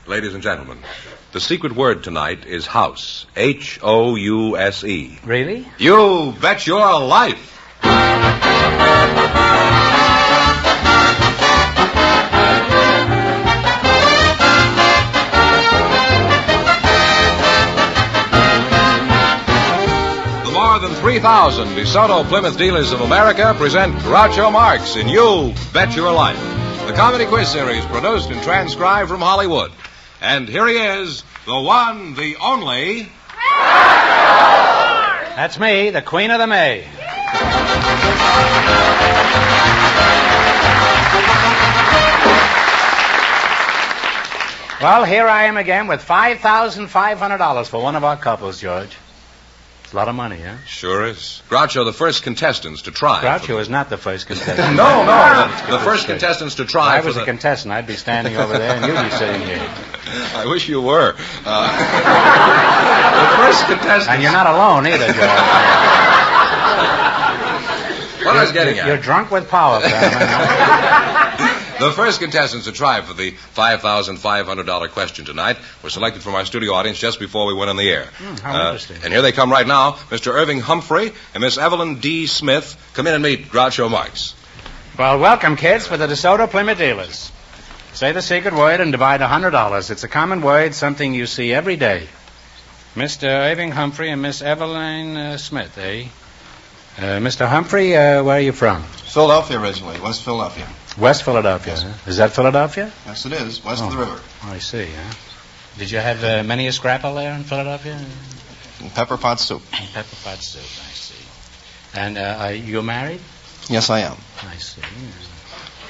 Ladies and gentlemen, the secret word tonight is house. House. Really? You bet your life. More than 3,000 DeSoto Plymouth dealers of America present Groucho Marx in You Bet Your Life, the comedy quiz series produced and transcribed from Hollywood. And here he is, the one, the only... That's me, the Queen of the May. Well, here I am again with $5,500 for one of our couples, George. A lot of money, huh? Sure is. Groucho, the first contestants to try. Groucho is not the first contestant. No. The first contestants to try. If I was a contestant, I'd be standing over there and you'd be sitting here. I wish you were. The first contestants. And you're not alone either, George. What I was getting at. You're drunk with power, Sam. The first contestants to try for the $5,500 question tonight were selected from our studio audience just before we went on the air. How interesting. And here they come right now, Mr. Irving Humphrey and Miss Evelyn D. Smith. Come in and meet Groucho Marx. Well, welcome, kids, for the DeSoto Plymouth dealers. Say the secret word and divide $100. It's a common word, something you see every day. Mr. Irving Humphrey and Miss Evelyn Smith, eh? Mr. Humphrey, where are you from? Philadelphia originally, West Philadelphia. West Philadelphia, Yes. huh? Is that Philadelphia? Yes, it is, west of the river. Oh, I see, huh? Did you have many a scrapple there in Philadelphia? And pepper pot soup. Pepper pot soup, I see. And are you married? Yes, I am. I see.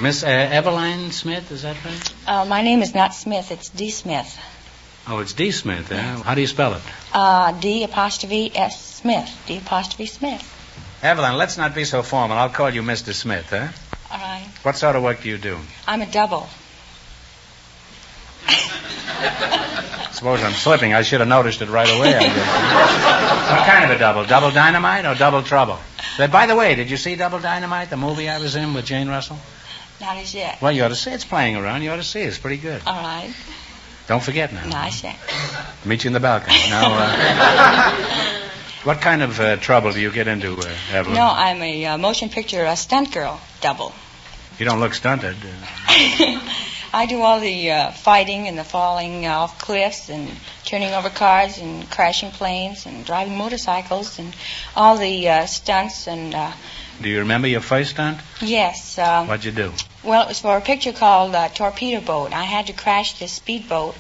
Miss Evelyn Smith, is that right? My name is not Smith, it's D. Smith. Oh, it's D. Smith, eh? How do you spell it? D''S Smith. D' Smith. Evelyn, let's not be so formal. I'll call you Mr. Smith, eh? All right. What sort of work do you do? I'm a double. Suppose I'm slipping. I should have noticed it right away, I guess. What kind of a double? Double Dynamite or Double Trouble? By the way, did you see Double Dynamite, the movie I was in with Jane Russell? Not as yet. Well, you ought to see it. It's playing around. You ought to see it. It's pretty good. All right. Don't forget now. No, I shan't. Meet you in the balcony. Now, what kind of trouble do you get into, Evelyn? No, I'm a motion picture stunt girl double. You don't look stunted. I do all the fighting and the falling off cliffs and turning over cars and crashing planes and driving motorcycles and all the stunts and... Do you remember your first stunt? Yes. What'd you do? Well, it was for a picture called Torpedo Boat. I had to crash this speedboat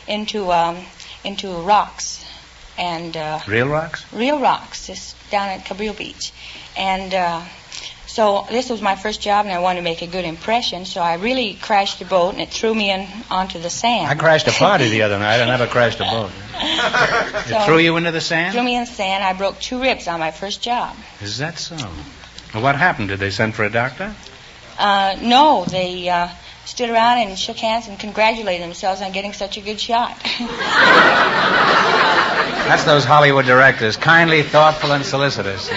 into rocks. And Real rocks? Real rocks, just down at Cabrillo Beach. And so this was my first job, and I wanted to make a good impression, so I really crashed the boat, and it threw me onto the sand. I crashed a party the other night. I never crashed a boat. It threw you into the sand? Threw me in the sand. I broke 2 ribs on my first job. Is that so? Well, what happened? Did they send for a doctor? No, they stood around and shook hands and congratulated themselves on getting such a good shot. That's those Hollywood directors, kindly, thoughtful, and solicitous.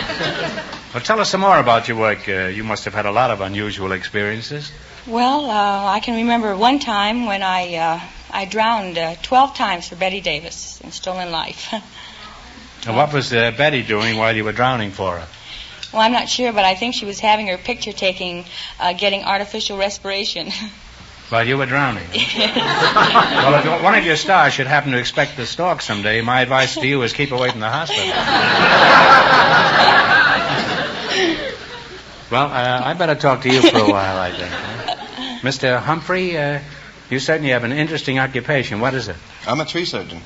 Well, tell us some more about your work. You must have had a lot of unusual experiences. Well, I can remember one time when I drowned 12 times for Betty Davis in Stolen Life. Now, what was Betty doing while you were drowning for her? Well, I'm not sure, but I think she was having her picture taking, getting artificial respiration. While you were drowning? Well, if one of your stars should happen to expect the stalk someday, my advice to you is keep away from the hospital. Well, I better talk to you for a while, I think. Huh? Mr. Humphrey, you certainly have an interesting occupation. What is it? I'm a tree surgeon.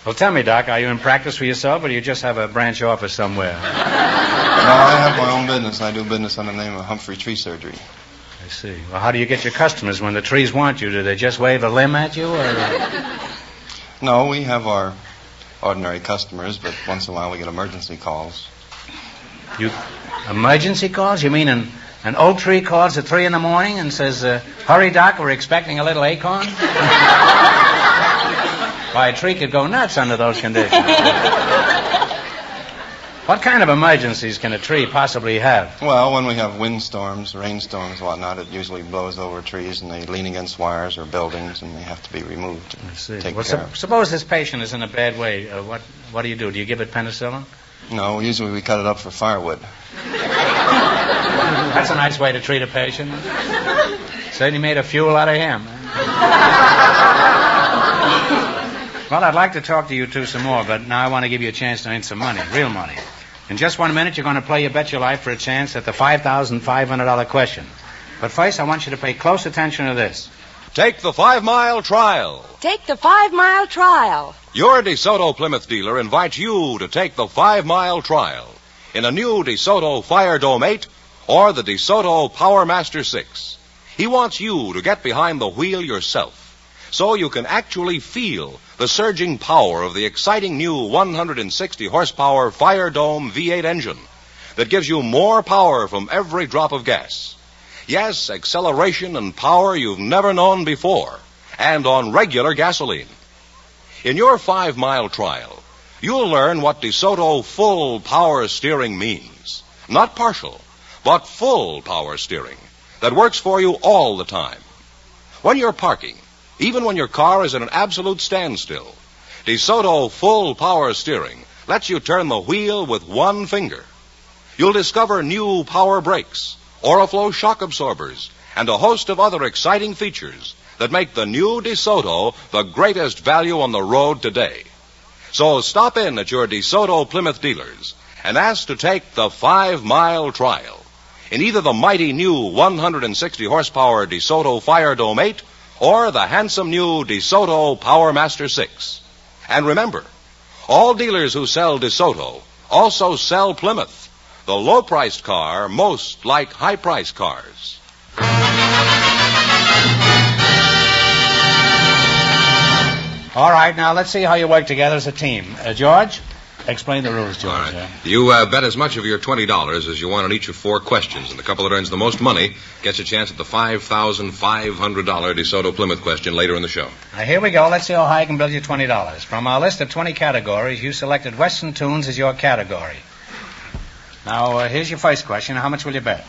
Well, tell me, Doc, are you in practice for yourself, or do you just have a branch office somewhere? No, I have my own business. I do business under the name of Humphrey Tree Surgery. I see. Well, how do you get your customers when the trees want you? Do they just wave a limb at you, or...? No, we have our ordinary customers, but once in a while we get emergency calls. Emergency calls? You mean an oak tree calls at 3 in the morning and says, hurry, Doc, we're expecting a little acorn? Why, a tree could go nuts under those conditions. What kind of emergencies can a tree possibly have? Well, when we have windstorms, rainstorms, whatnot, it usually blows over trees and they lean against wires or buildings and they have to be removed. I see. Take Well, care of. suppose this patient is in a bad way. What do you do? Do you give it penicillin? No, usually we cut it up for firewood. That's a nice way to treat a patient. Said he made a fuel out of him. Well, I'd like to talk to you two some more, but now I want to give you a chance to earn some money, real money. In just 1 minute, you're going to play You Bet Your Life for a chance at the $5,500 question. But first, I want you to pay close attention to this. Take the 5-mile trial. Take the 5-mile trial. Your DeSoto Plymouth dealer invites you to take the 5-mile trial in a new DeSoto Fire Dome 8 or the DeSoto Power Master 6. He wants you to get behind the wheel yourself so you can actually feel the surging power of the exciting new 160 horsepower Fire Dome V8 engine that gives you more power from every drop of gas. Yes, acceleration and power you've never known before, and on regular gasoline. In your 5-mile trial, you'll learn what DeSoto full power steering means. Not partial, but full power steering that works for you all the time. When you're parking, even when your car is at an absolute standstill, DeSoto full power steering lets you turn the wheel with one finger. You'll discover new power brakes, Oriflow shock absorbers, and a host of other exciting features that make the new DeSoto the greatest value on the road today. So stop in at your DeSoto Plymouth dealers and ask to take the 5-mile trial in either the mighty new 160 horsepower DeSoto Fire Dome 8 or the handsome new DeSoto Power Master 6. And remember, all dealers who sell DeSoto also sell Plymouth, the low-priced car most like high-priced cars. All right, now let's see how you work together as a team. George, explain the rules, George. All right. You bet as much of your $20 as you want on each of 4 questions, and the couple that earns the most money gets a chance at the $5,500 DeSoto Plymouth question later in the show. Now, here we go. Let's see how high I can build you $20. From our list of 20 categories, you selected Western tunes as your category. Now, here's your first question. How much will you bet?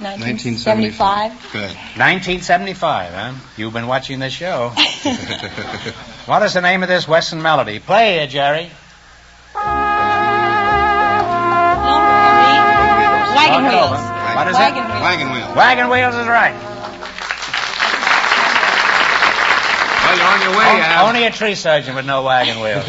1975. Good. 1975, huh? You've been watching this show. What is the name of this Western melody? Play it, Jerry. Wagon Talk it wheels. over. What is Wagon it? wheels. Wagon wheel. Wagon wheels is right. Well, you're on your way. Only a tree surgeon would know wagon wheels.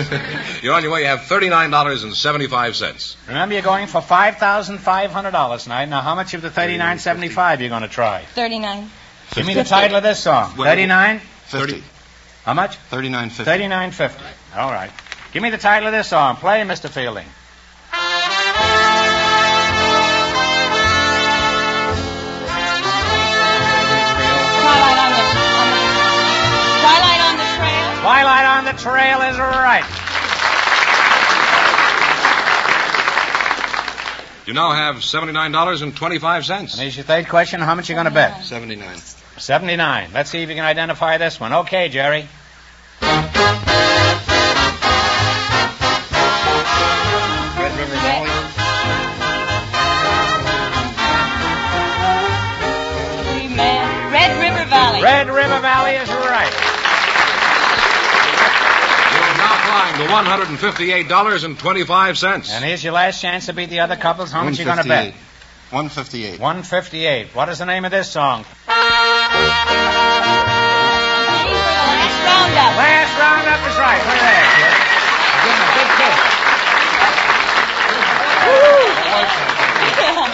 You're on your way. You have $39.75. Remember, you're going for $5,500 tonight. Now, how much of the $39.75 you're going to try? 39. Give me the title of this song. Well, 39? 50. How much? $39.50. $39.50. All right. Give me the title of this song. Play, Mr. Fielding. Twilight on the Trail. Twilight on the Trail is right. You now have $79.25. And here's your third question. How much are you going to bet? 79. 79. Let's see if you can identify this one. Okay, Jerry. Red River Valley. Red River Valley. Red River Valley is right. You're now climbing to $158.25. And here's your last chance to beat the other couples. How much are you going to bet? 158. 158. What is the name of this song? Last roundup. Last Roundup is right. Look at that, kid. Give him a big kiss.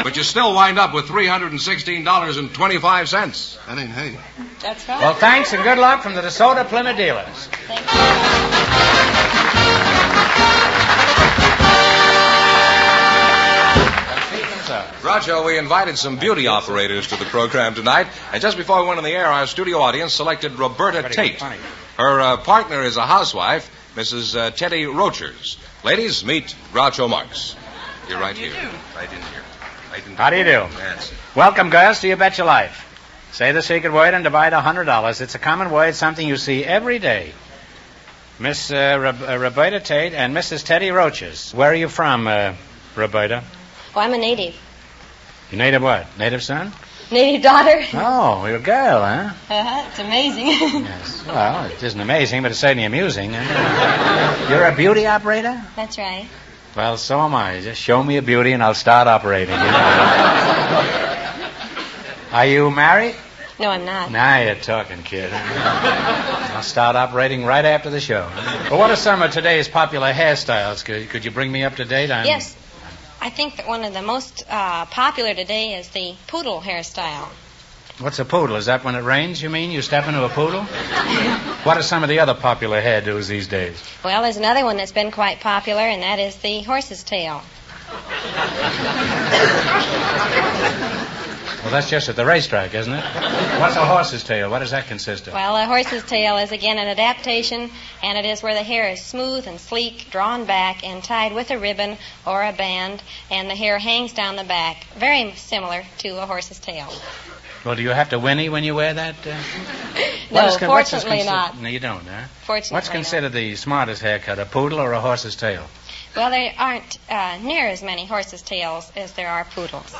But you still wind up with $316.25. That ain't hay. That's right. Well, thanks and good luck from the DeSoto Plymouth dealers. Thank you. Groucho, we invited some beauty operators to the program tonight, and just before we went on the air, our studio audience selected Roberta Tate. Her partner is a housewife, Mrs. Teddy Rochers. Ladies, meet Groucho Marx. You're right here. Right in here. Right in How do you do? That's it. Welcome, girls, to You Bet Your Life. Say the secret word and divide $100. It's a common word, something you see every day. Miss Roberta Tate and Mrs. Teddy Roaches. Where are you from, Roberta? Oh, I'm a native. You native what? Native son? Native daughter. Oh, you're a girl, huh? It's amazing. Yes. Well, it isn't amazing, but it's certainly amusing. You're a beauty operator? That's right. Well, so am I. Just show me a beauty and I'll start operating. Are you married? No, I'm not. Now you're talking, kid. I'll start operating right after the show. Well, what are some of today's popular hairstyles? Could you bring me up to date? Yes. I think that one of the most popular today is the poodle hairstyle. What's a poodle? Is that when it rains, you mean? You step into a poodle? What are some of the other popular hairdos these days? Well, there's another one that's been quite popular, and that is the horse's tail. Well, that's just at the racetrack, isn't it? What's a horse's tail? What does that consist of? Well, a horse's tail is, again, an adaptation, and it is where the hair is smooth and sleek, drawn back, and tied with a ribbon or a band, and the hair hangs down the back. Very similar to a horse's tail. Well, do you have to whinny when you wear that? No, fortunately not. No, you don't, huh? Fortunately What's considered the smartest haircut, a poodle or a horse's tail? Well, there aren't near as many horses' tails as there are poodles.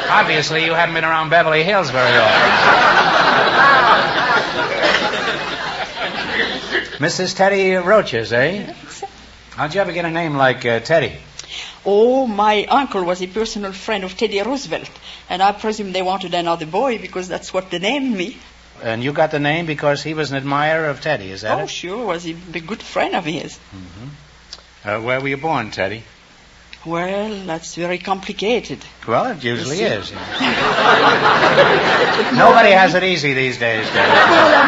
Obviously, you haven't been around Beverly Hills very often. Mrs. Teddy Roaches, eh? How'd you ever get a name like Teddy? Oh, my uncle was a personal friend of Teddy Roosevelt, and I presume they wanted another boy because that's what they named me. And you got the name because he was an admirer of Teddy, is that it? Oh, sure, was a good friend of his. Mm-hmm. Where were you born, Teddy? Well, that's very complicated. Well, it usually is. Nobody has it easy these days, Teddy. Well,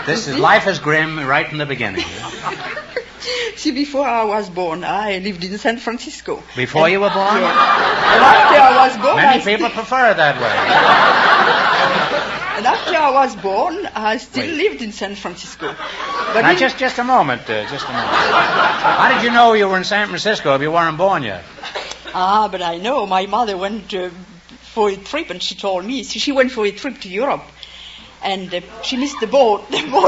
unusual. Life is grim right from the beginning. See, before I was born, I lived in San Francisco. Before you were born? Yeah. And after I was born... Many people prefer it that way. And after I was born, I still lived in San Francisco. But now, just a moment, How did you know you were in San Francisco if you weren't born yet? But I know. My mother went for a trip, and she told me. So she went for a trip to Europe. And she missed the boat. The engine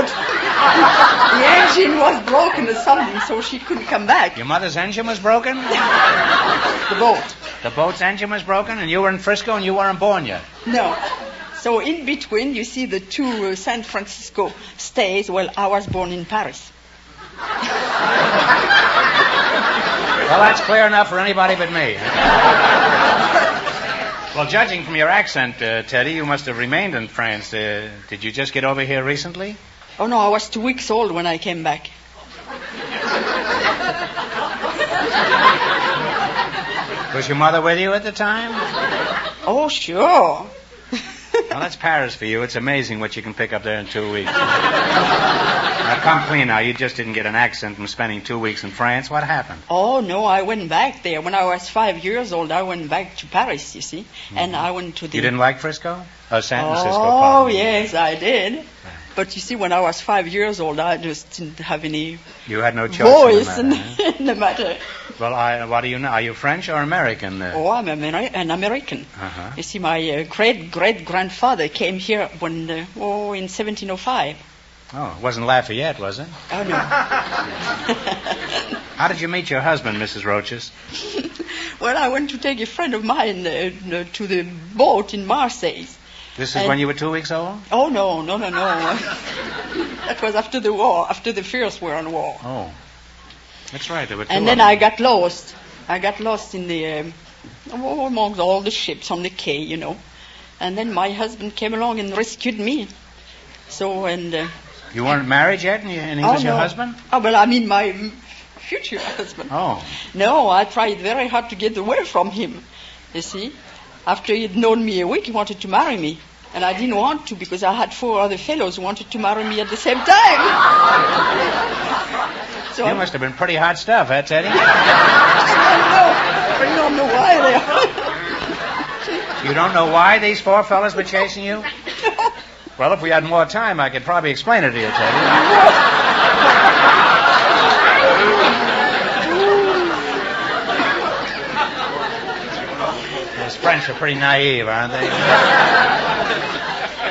was broken or something, so she couldn't come back. Your mother's engine was broken? The boat. The boat's engine was broken, and you were in Frisco, and you weren't born yet? No. So in between, you see the two San Francisco stays. Well, I was born in Paris. Well, that's clear enough for anybody but me. Well, judging from your accent, Teddy, you must have remained in France. Did you just get over here recently? Oh, no, I was 2 weeks old when I came back. Was your mother with you at the time? Oh, sure. Well, that's Paris for you. It's amazing what you can pick up there in 2 weeks. Now, come clean now. You just didn't get an accent from spending 2 weeks in France. What happened? Oh, no, I went back there. When I was 5 years old, I went back to Paris, you see. Mm-hmm. And I went to the... You didn't like Frisco? Oh, San Francisco. Oh, yes, I did. But you see, when I was 5 years old, I just didn't have any... You had no choice voice in the matter. Well, what do you know? Are you French or American? Oh, I'm an American. Uh-huh. You see, my great-great-grandfather came here in 1705. Oh, it wasn't Lafayette, was it? Oh, no. How did you meet your husband, Mrs. Roaches? Well, I went to take a friend of mine to the boat in Marseille. This is when you were 2 weeks old? Oh, no. That was after the war, after the First World War. Oh. That's right, there were two. And then I got lost. I got lost in the among all the ships on the quay, you know. And then my husband came along and rescued me. So, and... you weren't married yet, and he was your husband? Oh, well, I mean my future husband. Oh. No, I tried very hard to get away from him, you see. After he'd known me a week, he wanted to marry me. And I didn't want to because I had 4 other fellows who wanted to marry me at the same time. So you must have been pretty hot stuff, huh, Teddy? I don't know why they are. You don't know why these 4 fellas were chasing you? No. Well, if we had more time, I could probably explain it to you, Teddy. Those French are pretty naive, aren't they?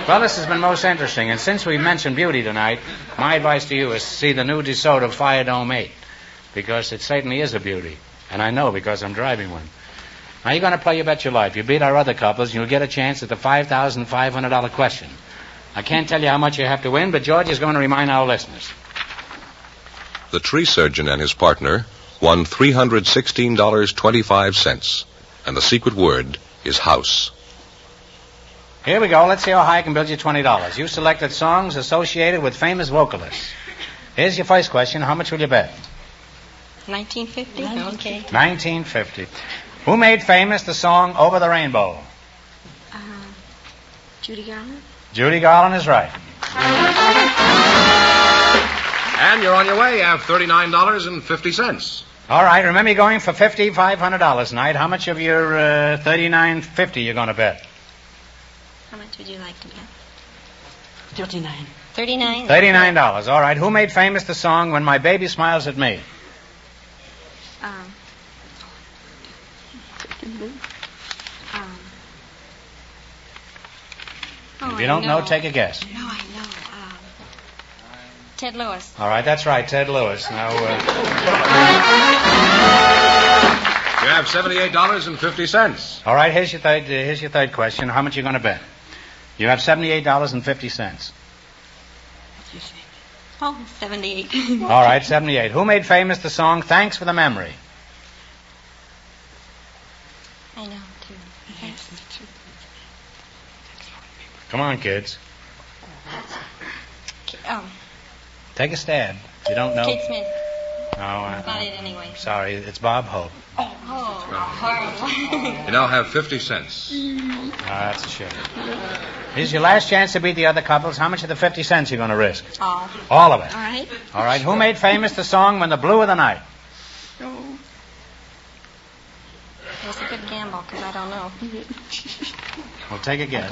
Well, this has been most interesting, and since we mentioned beauty tonight, my advice to you is to see the new DeSoto Fire Dome 8, because it certainly is a beauty, and I know because I'm driving one. Now, you're going to play You Bet Your Life. You beat our other couples, and you'll get a chance at the $5,500 question. I can't tell you how much you have to win, but George is going to remind our listeners. The tree surgeon and his partner won $316.25, and the secret word is house. Here we go. Let's see how high I can build you $20. You selected songs associated with famous vocalists. Here's your first question. How much will you bet? 1950? Okay. 1950. Who made famous the song Over the Rainbow? Judy Garland? Judy Garland is right. And you're on your way. You have $39.50. All right. Remember, you're going for $5,500 tonight. How much of your $39.50 you're going to bet? How much would you like to bet? 39. 39? $39. All right. Who made famous the song When My Baby Smiles at Me? If you don't know, take a guess. No, I know. Ted Lewis. All right. That's right. Ted Lewis. Now, You have $78.50. all right. Here's your third question. How much are you going to bet? You have $78.50. Oh, 78. All right, 78. Who made famous the song Thanks for the Memory? I know, too. Yes. Come on, kids. Oh, Take a stab. If you don't know. Kate Smith. No, Not it anyway. sorry. It's Bob Hope. Oh, horrible. You now have 50 cents. Oh, that's a shame. Here's your last chance to beat the other couples. How much of the 50 cents you going to risk? All. All of it. All right. All right. Who made famous the song When the Blue of the Night? It's a good gamble, because I don't know. Well, take a guess.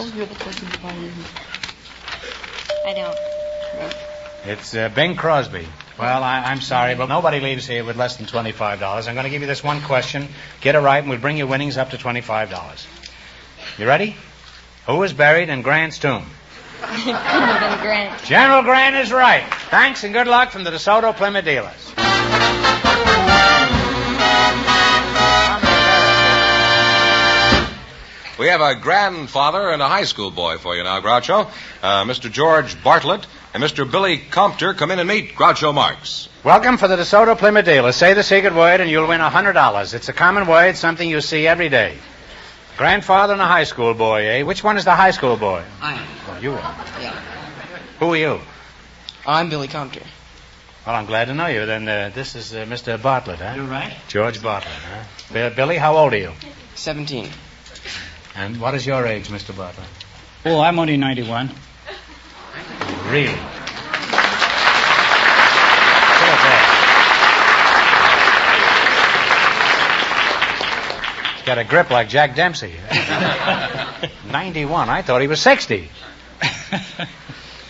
I don't. It's Bing Crosby. Well, I'm sorry, but nobody leaves here with less than $25. I'm going to give you this one question. Get it right, and we'll bring your winnings up to $25. You ready? Who is buried in Grant's tomb? Couldn't have been Grant. General Grant is right. Thanks and good luck from the DeSoto Plymouth dealers. We have a grandfather and a high school boy for you now, Groucho. Mr. George Bartlett and Mr. Billy Compter, come in and meet Groucho Marx. Welcome for the DeSoto Plymouth dealers. Say the secret word and you'll win $100. It's a common word, something you see every day. Grandfather and a high school boy, eh? Which one is the high school boy? I am. Oh, you are. Yeah. Who are you? I'm Billy Compter. Well, I'm glad to know you. Then this is Mr. Bartlett, huh? You're right. George Bartlett, huh? Billy, how old are you? 17. And what is your age, Mr. Bartlett? Oh, I'm only 91. Really? Sit up there. He's got a grip like Jack Dempsey. 91. I thought he was 60.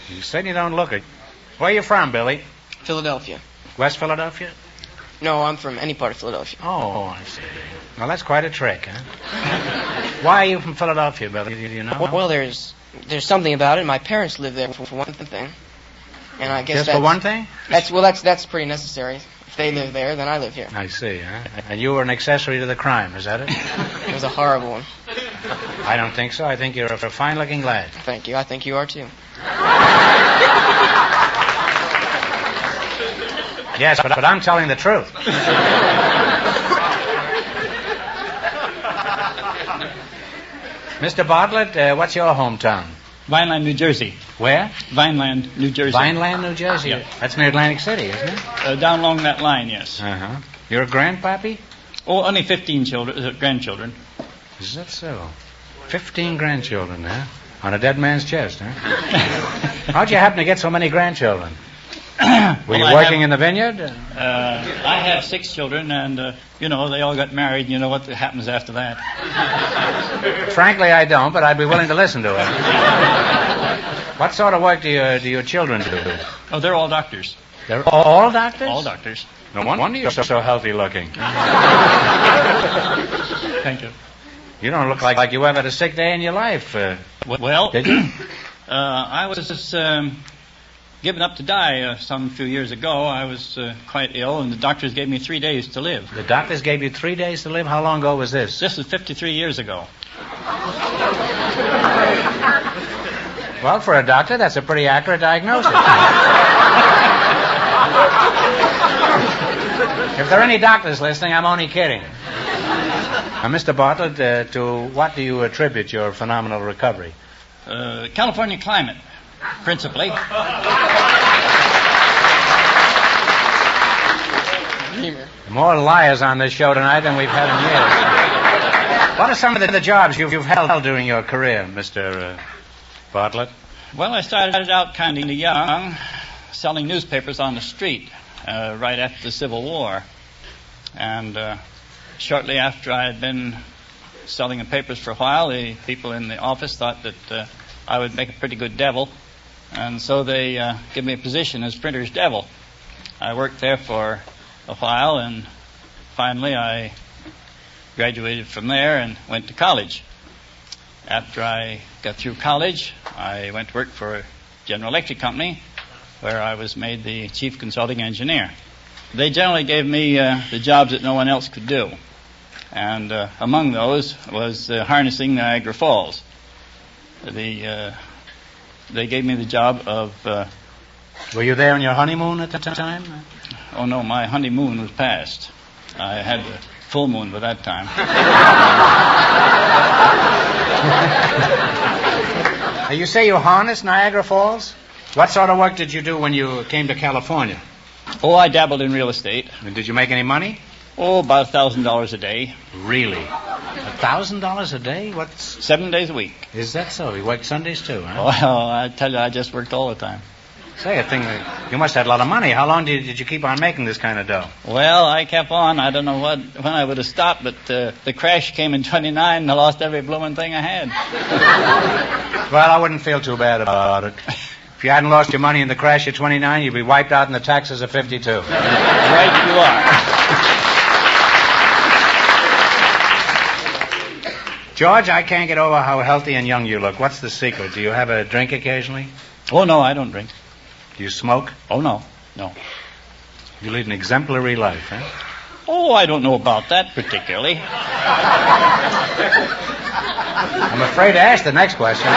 You certainly don't look it. Where are you from, Billy? Philadelphia. West Philadelphia? No, I'm from any part of Philadelphia. Oh, I see. Well, that's quite a trick, huh? Why are you from Philadelphia, Billy? Do you know? Well, there's something about it. My parents live there for one thing, and I guess Just for one thing? That's pretty necessary. If they live there, then I live here. I see, huh? And you were an accessory to the crime, is that it? It was a horrible one. I don't think so. I think you're a fine-looking lad. Thank you. I think you are too. Yes, but I'm telling the truth. Mr. Bartlett, what's your hometown? Vineland, New Jersey. Where? Vineland, New Jersey. Vineland, New Jersey. Yeah. That's near Atlantic City, isn't it? Down along that line, yes. Uh-huh. You're a grandpappy? Oh, only 15 grandchildren. Is that so? 15 grandchildren, huh? On a dead man's chest, huh? How'd you happen to get so many grandchildren? Were you working in the vineyard? I have 6 children, and, they all got married. You know what happens after that. Frankly, I don't, but I'd be willing to listen to it. What sort of work do your children do? Oh, they're all doctors. They're all doctors? All doctors. No wonder you're so healthy looking. Thank you. You don't look like you ever had a sick day in your life. Well, did you? I was given up to die some few years ago. I was quite ill, and the doctors gave me 3 days to live. The doctors gave you 3 days to live? How long ago was this? This was 53 years ago. Well, for a doctor, that's a pretty accurate diagnosis. If there are any doctors listening, I'm only kidding. Now, Mr. Bartlett, to what do you attribute your phenomenal recovery? California climate, principally. More liars on this show tonight than we've had in years. What are some of the jobs you've held during your career, Mr. Bartlett? Well, I started out kind of young, selling newspapers on the street right after the Civil War. And shortly after I had been selling the papers for a while, the people in the office thought that I would make a pretty good devil. And so they gave me a position as printer's devil. I worked there for a while, and finally I graduated from there and went to college. After I got through college, I went to work for General Electric Company, where I was made the chief consulting engineer. They generally gave me the jobs that no one else could do. And among those was harnessing Niagara Falls. They gave me the job of... Were you there on your honeymoon at the time? Oh, no, my honeymoon was past. I had the full moon by that time. You say you harnessed Niagara Falls? What sort of work did you do when you came to California? Oh, I dabbled in real estate. And did you make any money? Oh, about $1,000 a day. Really? $1,000 a day? What's... 7 days a week. Is that so? You worked Sundays too, huh? Well, I tell you, I just worked all the time. Say, you must have had a lot of money. How long did you keep on making this kind of dough? Well, I kept on. I don't know when I would have stopped, but the crash came in 29 and I lost every blooming thing I had. Well, I wouldn't feel too bad about it. If you hadn't lost your money in the crash at 29, you'd be wiped out in the taxes of 52. Right you are. George, I can't get over how healthy and young you look. What's the secret? Do you have a drink occasionally? Oh, no, I don't drink. Do you smoke? Oh, no. You lead an exemplary life, huh? Oh, I don't know about that particularly. I'm afraid to ask the next question.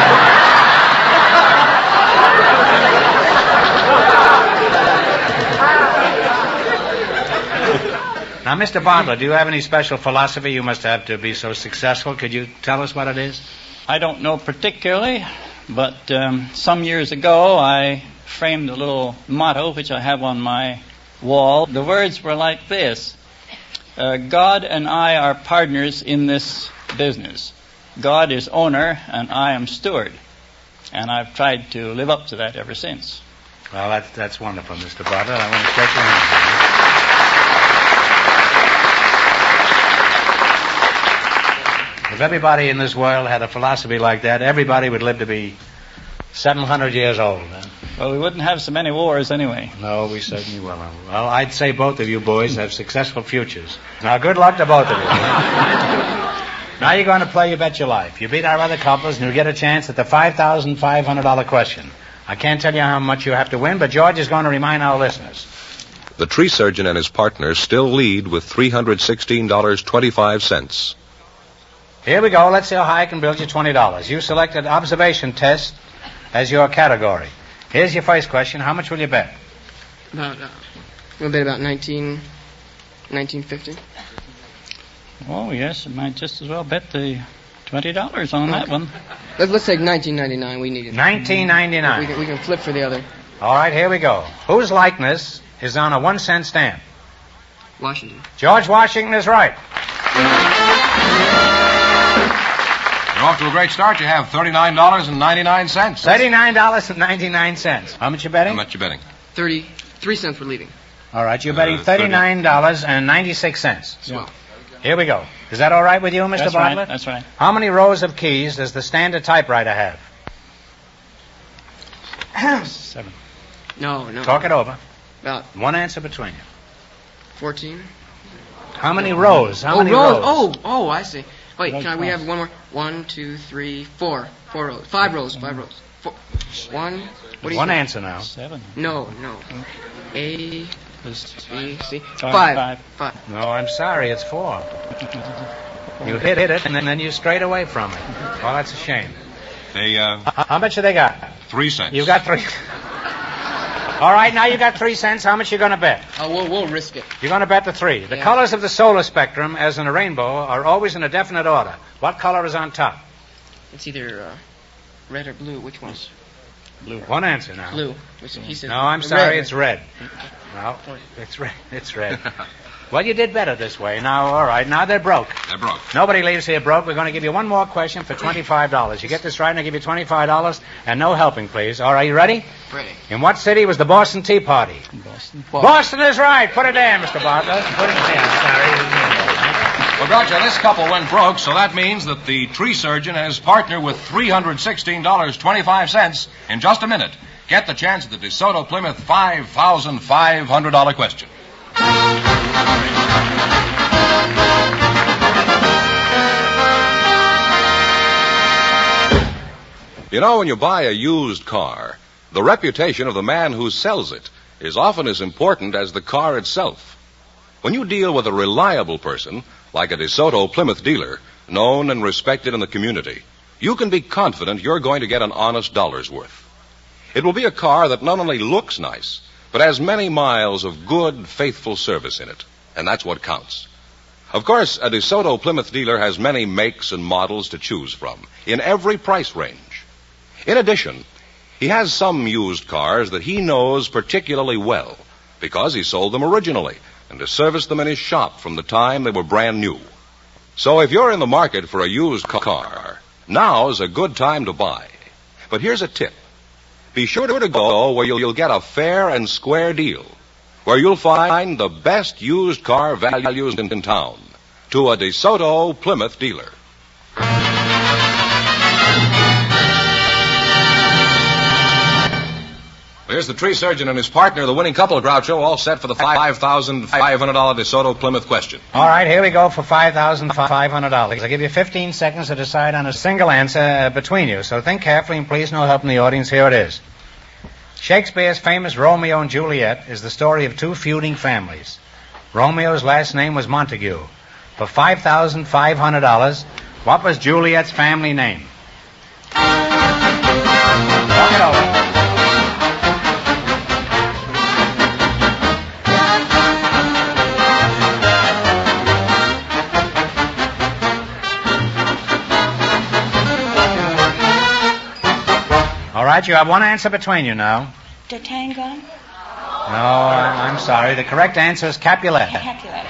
Now, Mr. Bartlett, do you have any special philosophy you must have to be so successful? Could you tell us what it is? I don't know particularly, but some years ago I framed a little motto which I have on my wall. The words were like this: God and I are partners in this business. God is owner and I am steward. And I've tried to live up to that ever since. Well, that's wonderful, Mr. Bartlett. I want to shake your hand. If everybody in this world had a philosophy like that, everybody would live to be 700 years old. Huh? Well, we wouldn't have so many wars anyway. No, we certainly will. Well, I'd say both of you boys have successful futures. Now, good luck to both of you. Now you're going to play You Bet Your Life. You beat our other couples, and you get a chance at the $5,500 question. I can't tell you how much you have to win, but George is going to remind our listeners. The tree surgeon and his partner still lead with $316.25. Here we go. Let's see how high I can build you $20. You selected observation test as your category. Here's your first question. How much will you bet? We'll bet about 1950. Oh, yes, I might just as well bet the $20 on that one. Let's take 1999. We need it. 1999. We can flip for the other. All right, here we go. Whose likeness is on a 1-cent stamp? Washington. George Washington is right. You're off to a great start. You have $39.99. $39.99. How much you betting? How much you betting? 33 cents for leaving. All right, you're betting $39.96. Swell. Here we go. Is that all right with you, Mr. That's Bartlett? right, that's right. How many rows of keys does the standard typewriter have? 7. No. Talk it over. About One answer between you. 14. How many rows? How many rows. rows? Oh, I see. Wait, we have one more? 1, 2, 3, 4. 4 rows. 5 rows. 1. What do you One think? answer now. 7. No. A, B, C. 5. 5. No, I'm sorry. It's 4. You hit it, and then you strayed away from it. Oh, that's a shame. How much have they got? 3 cents. You got 3. All right, now you got 3 cents. How much you going to bet? Oh, we'll risk it. You're going to bet the 3. The Yeah. colors of the solar spectrum, as in a rainbow, are always in a definite order. What color is on top? It's either red or blue. Which one? Blue. One answer now. Blue. He said No, I'm sorry. red. It's red. No, it's red. It's red. Well, you did better this way. Now, all right. Now they're broke. They're broke. Nobody leaves here broke. We're going to give you one more question for $25. You get this right, and I'll give you $25 and no helping, please. All right, you ready? Ready. In what city was the Boston Tea Party? Boston. Boston is right. Put it there, Mr. Bartlett. Put it there. Well, Groucho, this couple went broke, so that means that the tree surgeon has partnered with $316.25 in just a minute. Get the chance at the DeSoto Plymouth $5,500 question. You know, when you buy a used car, the reputation of the man who sells it is often as important as the car itself. When you deal with a reliable person, like a DeSoto Plymouth dealer, known and respected in the community, you can be confident you're going to get an honest dollar's worth. It will be a car that not only looks nice, but has many miles of good, faithful service in it. And that's what counts. Of course, a DeSoto Plymouth dealer has many makes and models to choose from, in every price range. In addition, he has some used cars that he knows particularly well, because he sold them originally and has serviced them in his shop from the time they were brand new. So if you're in the market for a used car, now is a good time to buy. But here's a tip. Be sure to go where you'll get a fair and square deal, where you'll find the best used car values in town, to a DeSoto Plymouth dealer. Here's the tree surgeon and his partner, the winning couple, Groucho, all set for the $5,500 DeSoto Plymouth question. All right, here we go for $5,500. I'll give you 15 seconds to decide on a single answer between you. So think carefully and please no help from the audience. Here it is. Shakespeare's famous Romeo and Juliet is the story of two feuding families. Romeo's last name was Montague. For $5,500, what was Juliet's family name? Talk it over. All right, you have one answer between you now. D'Artagnan? No, I'm sorry. The correct answer is Capulet. Capulet.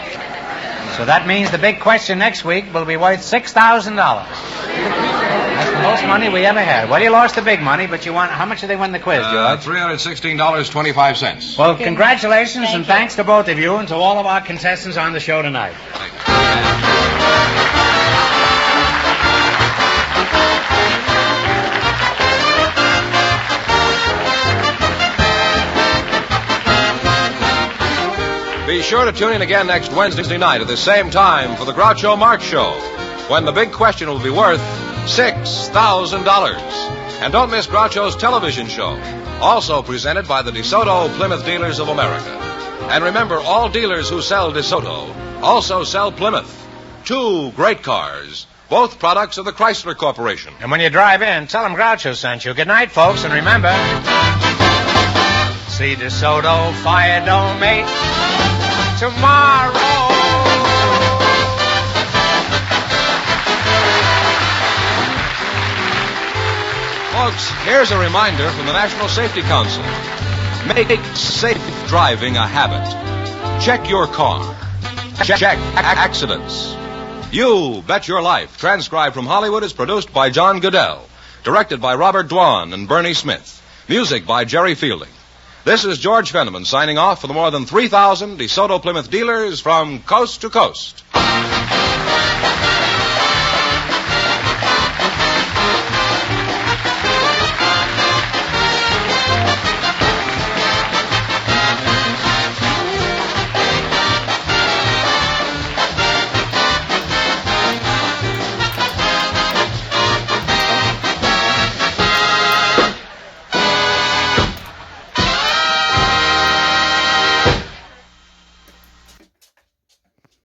So that means the big question next week will be worth $6,000. That's the most money we ever had. Well, you lost the big money, but you won. How much did they win the quiz, George? $316.25. Well, congratulations and thanks to both of you and to all of our contestants on the show tonight. Be sure to tune in again next Wednesday night at the same time for the Groucho Marx Show, when the big question will be worth $6,000. And don't miss Groucho's television show, also presented by the DeSoto Plymouth Dealers of America. And remember, all dealers who sell DeSoto also sell Plymouth. Two great cars, both products of the Chrysler Corporation. And when you drive in, tell them Groucho sent you. Good night, folks, and remember, see DeSoto Fire Dome 8 tomorrow. Folks, here's a reminder from the National Safety Council. Make safe driving a habit. Check your car. Check accidents. You Bet Your Life, transcribed from Hollywood, is produced by John Goodell. Directed by Robert Dwan and Bernie Smith. Music by Jerry Fielding. This is George Fenneman signing off for the more than 3,000 DeSoto Plymouth dealers from coast to coast.